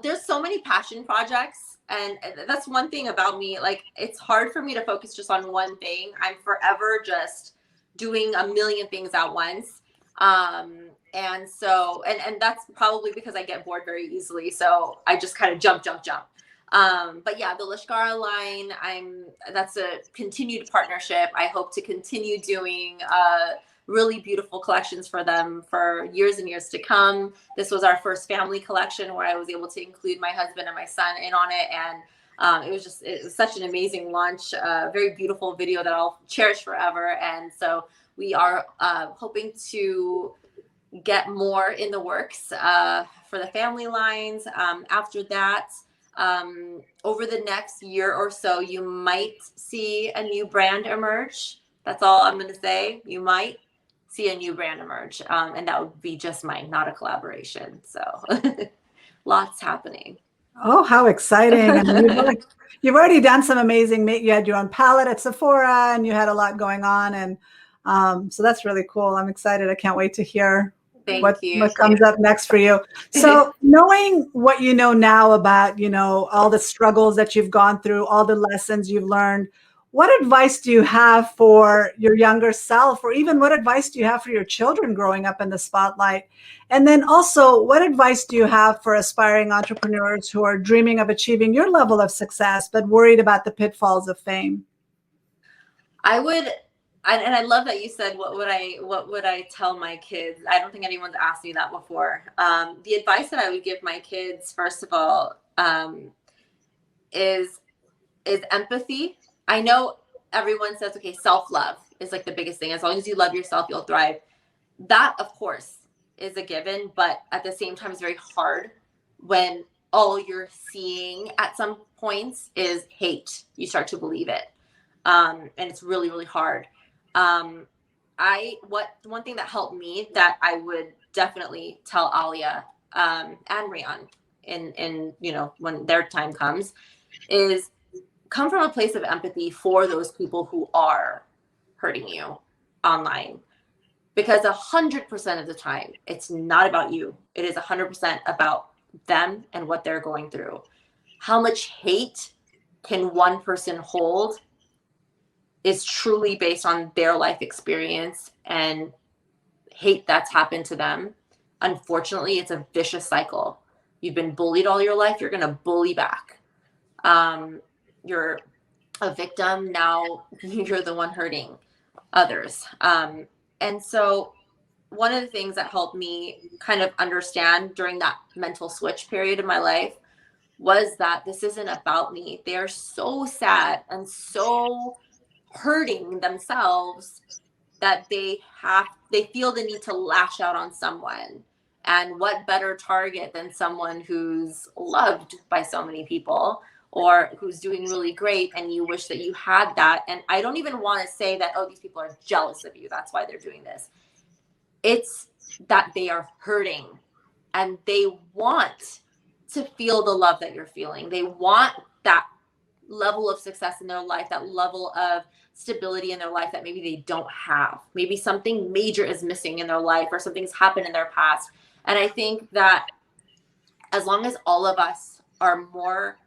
there's so many passion projects, and that's one thing about me. Like, it's hard for me to focus just on one thing. I'm forever just doing a million things at once. And so, and that's probably because I get bored very easily. So I just kind of jump. But yeah, the Lashkara line, that's a continued partnership. I hope to continue doing, really beautiful collections for them for years and years to come. This was our first family collection where I was able to include my husband and my son in on it. And it was such an amazing launch, very beautiful video that I'll cherish forever. And so we are hoping to get more in the works for the family lines. After that, over the next year or so, you might see a new brand emerge. That's all I'm going to say. You might see a new brand emerge. And that would be just mine, not a collaboration. So lots happening. Oh, how exciting. And you've already done some amazing, you had your own palette at Sephora and you had a lot going on. And so that's really cool. I'm excited. I can't wait to hear Thank you. what comes up next for you. So knowing what you know now about, all the struggles that you've gone through, all the lessons you've learned, what advice do you have for your younger self, or even what advice do you have for your children growing up in the spotlight? And then also, what advice do you have for aspiring entrepreneurs who are dreaming of achieving your level of success, but worried about the pitfalls of fame? I would, and I love that you said, what would I tell my kids? I don't think anyone's asked me that before. The advice that I would give my kids, first of all, is empathy. I know everyone says, okay, self-love is like the biggest thing. As long as you love yourself, you'll thrive. That, of course, is a given, but at the same time, it's very hard when all you're seeing at some points is hate. You start to believe it. And it's really, really hard. One thing that helped me that I would definitely tell Alia, and Rian in when their time comes, is come from a place of empathy for those people who are hurting you online. Because 100% of the time, it's not about you. It is 100% about them and what they're going through. How much hate can one person hold is truly based on their life experience and hate that's happened to them. Unfortunately, it's a vicious cycle. You've been bullied all your life, you're going to bully back. Your a victim, now you're the one hurting others. And so one of the things that helped me kind of understand during that mental switch period of my life was that this isn't about me. They are so sad and so hurting themselves that they feel the need to lash out on someone. And what better target than someone who's loved by so many people, or who's doing really great, and you wish that you had that. And I don't even want to say that, oh, these people are jealous of you, that's why they're doing this. It's that they are hurting and they want to feel the love that you're feeling. They want that level of success in their life, that level of stability in their life that maybe they don't have. Maybe something major is missing in their life, or something's happened in their past. And I think that as long as all of us are more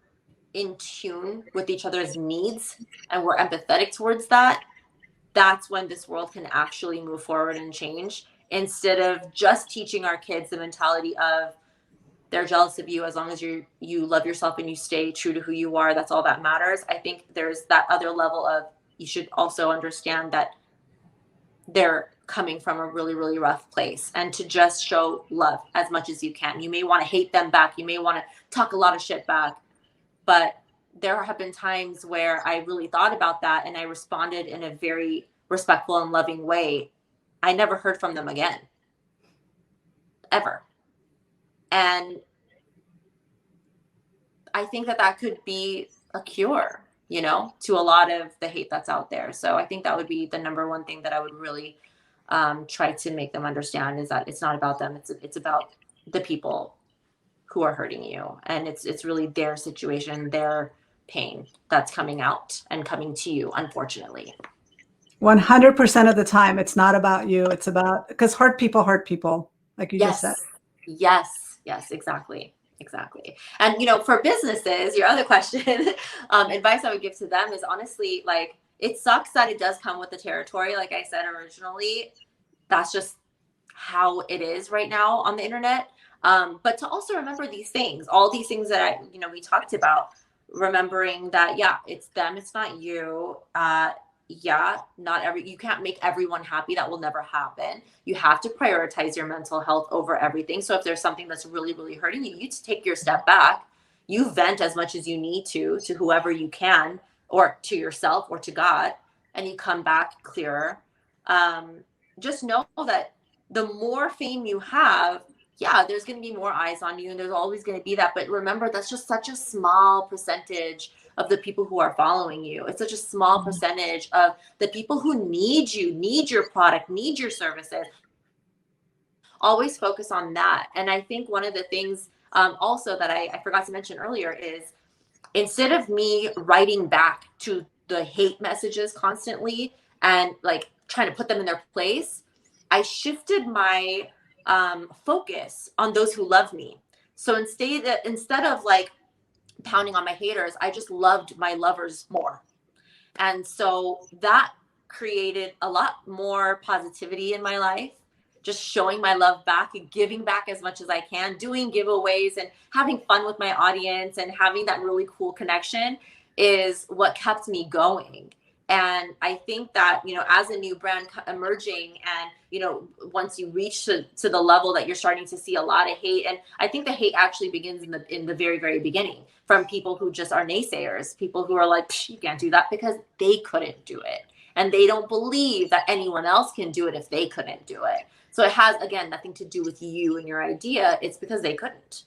in tune with each other's needs and we're empathetic towards that, that's when this world can actually move forward and change, instead of just teaching our kids the mentality of they're jealous of you. As long as you love yourself and you stay true to who you are, that's all that matters. I think there's that other level of, you should also understand that they're coming from a really, really rough place, and to just show love as much as you can. You may want to hate them back. You may want to talk a lot of shit back, but there have been times where I really thought about that and I responded in a very respectful and loving way. I never heard from them again, ever. And I think that that could be a cure, to a lot of the hate that's out there. So I think that would be the number one thing that I would really try to make them understand, is that it's not about them. It's about the people who are hurting you. And it's really their situation, their pain that's coming out and coming to you, unfortunately. 100% of the time, it's not about you. It's about, because hurt people, like you just said. Yes, exactly. And, for businesses, your other question, advice I would give to them is, honestly, like, it sucks that it does come with the territory. Like I said originally, that's just how it is right now on the internet. But to also remember these things, all these things that we talked about, remembering that, yeah, it's them, it's not you. You can't make everyone happy. That will never happen. You have to prioritize your mental health over everything. So if there's something that's really, really hurting you, you take your step back, you vent as much as you need to whoever you can, or to yourself or to God, and you come back clearer. Just know that the more fame you have, yeah, there's going to be more eyes on you, and there's always going to be that. But remember, that's just such a small percentage of the people who are following you. It's such a small percentage of the people who need you, need your product, need your services. Always focus on that. And I think one of the things also that I forgot to mention earlier is, instead of me writing back to the hate messages constantly and like trying to put them in their place, I shifted my focus on those who love me. So instead of like pounding on my haters, I just loved my lovers more. And so that created a lot more positivity in my life, just showing my love back and giving back as much as I can, doing giveaways and having fun with my audience and having that really cool connection is what kept me going. And I think that, as a new brand emerging, and, once you reach to the level that you're starting to see a lot of hate, and I think the hate actually begins in the very, very beginning, from people who just are naysayers, people who are like, you can't do that, because they couldn't do it. And they don't believe that anyone else can do it if they couldn't do it. So it has, again, nothing to do with you and your idea. It's because they couldn't.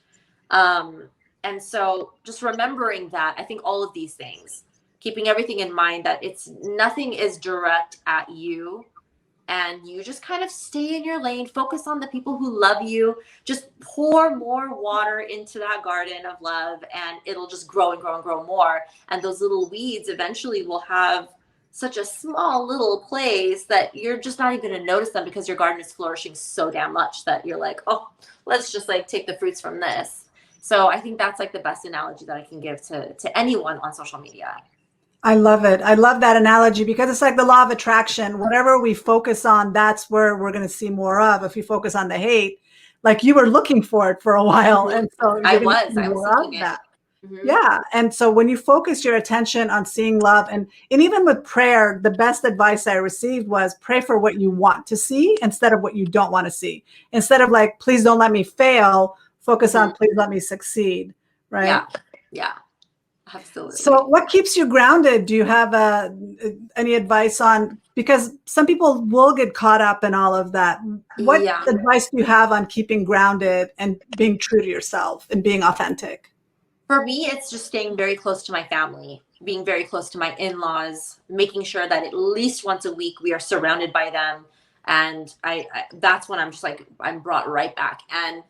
And so just remembering that, I think all of these things, keeping everything in mind, that nothing is direct at you, and you just kind of stay in your lane, focus on the people who love you, just pour more water into that garden of love, and it'll just grow and grow and grow more. And those little weeds eventually will have such a small little place that you're just not even going to notice them, because your garden is flourishing so damn much that you're like, oh, let's just like take the fruits from this. So I think that's like the best analogy that I can give to anyone on social media. I love it. I love that analogy, because it's like the law of attraction. Whatever we focus on, that's where we're going to see more of. If you focus on the hate, like you were looking for it for a while. Mm-hmm. And so I was looking that. Hmm. Yeah. And so when you focus your attention on seeing love, and even with prayer, the best advice I received was pray for what you want to see instead of what you don't want to see. Instead of like, please don't let me fail, focus Hmm. on please let me succeed. Right. Yeah. Yeah. So Absolutely. what keeps you grounded? Do you have any advice on, because some people will get caught up in all of that. What Yeah. advice do you have on keeping grounded and being true to yourself and being authentic? For me, it's just staying very close to my family, being very close to my in-laws, making sure that at least once a week we are surrounded by them. And that's when I'm just like, I'm brought right back, and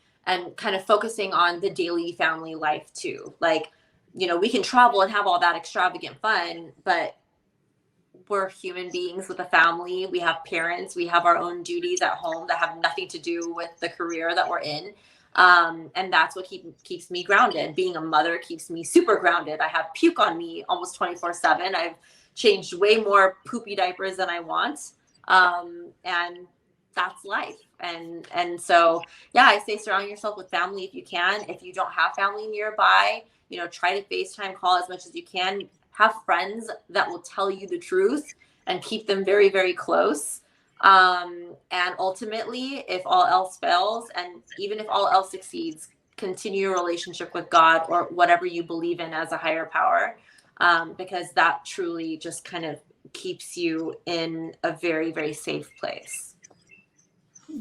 kind of focusing on the daily family life too. Like, we can travel and have all that extravagant fun, but we're human beings with a family. We have parents. We have our own duties at home that have nothing to do with the career that we're in. And that's what keeps me grounded. Being a mother keeps me super grounded. I have puke on me almost 24/7. I've changed way more poopy diapers than I want. And that's life. And so, yeah, I say surround yourself with family if you can. If you don't have family nearby, try to FaceTime call as much as you can. Have friends that will tell you the truth and keep them very, very close. And ultimately, if all else fails, and even if all else succeeds, continue your relationship with God or whatever you believe in as a higher power, because that truly just kind of keeps you in a very, very safe place.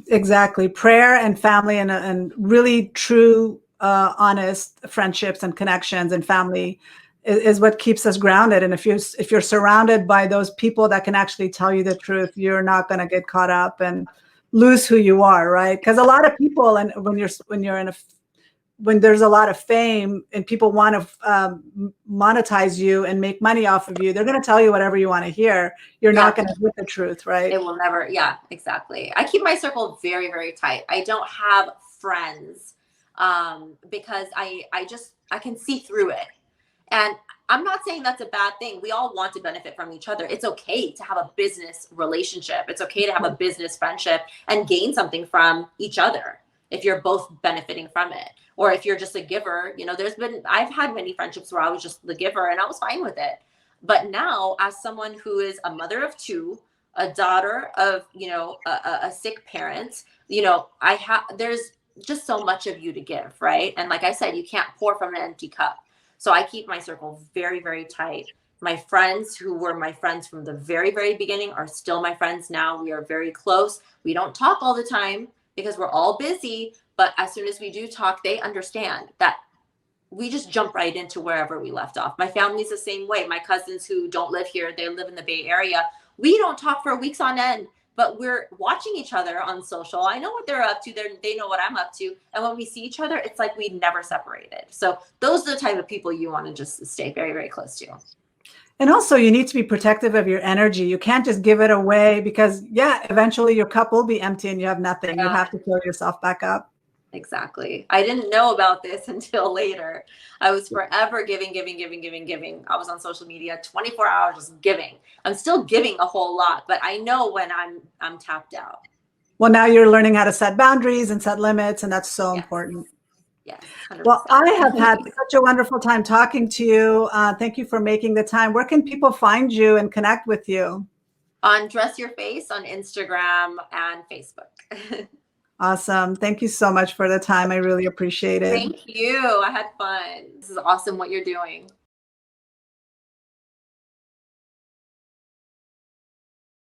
Exactly. Prayer and family and really true, honest friendships and connections and family is what keeps us grounded. And if you're surrounded by those people that can actually tell you the truth, you're not going to get caught up and lose who you are, right? Because a lot of people, and when there's a lot of fame and people want to monetize you and make money off of you, they're going to tell you whatever you want to hear. You're not Yeah. going to get the truth, right? It will never, yeah, exactly. I keep my circle very, very tight. I don't have friends, because I can see through it. And I'm not saying that's a bad thing. We all want to benefit from each other. It's okay to have a business relationship. It's okay to have a business friendship and gain something from each other if you're both benefiting from it. Or if you're just a giver, I've had many friendships where I was just the giver and I was fine with it. But now, as someone who is a mother of two, a daughter of, a sick parent, there's just so much of you to give, right? And like I said, you can't pour from an empty cup. So I keep my circle very, very tight. My friends who were my friends from the very, very beginning are still my friends now. We are very close. We don't talk all the time because we're all busy. But as soon as we do talk, they understand that we just jump right into wherever we left off. My family's the same way. My cousins who don't live here, they live in the Bay Area. We don't talk for weeks on end, but we're watching each other on social. I know what they're up to. They know what I'm up to. And when we see each other, it's like we never separated. So those are the type of people you want to just stay very, very close to. And also, you need to be protective of your energy. You can't just give it away because, yeah, eventually your cup will be empty and you have nothing. You Yeah. have to fill yourself back up. Exactly. I didn't know about this until later. I was forever giving, giving, giving, giving, giving. I was on social media 24 hours just giving. I'm still giving a whole lot, but I know when I'm tapped out. Well, now you're learning how to set boundaries and set limits, and that's so Yes. important. Yes. Well, I have had 100%. such a wonderful time talking to you. Thank you for making the time. Where can people find you and connect with you? On Dress Your Face on Instagram and Facebook. Awesome. Thank you so much for the time. I really appreciate it. Thank you. I had fun. This is awesome what you're doing.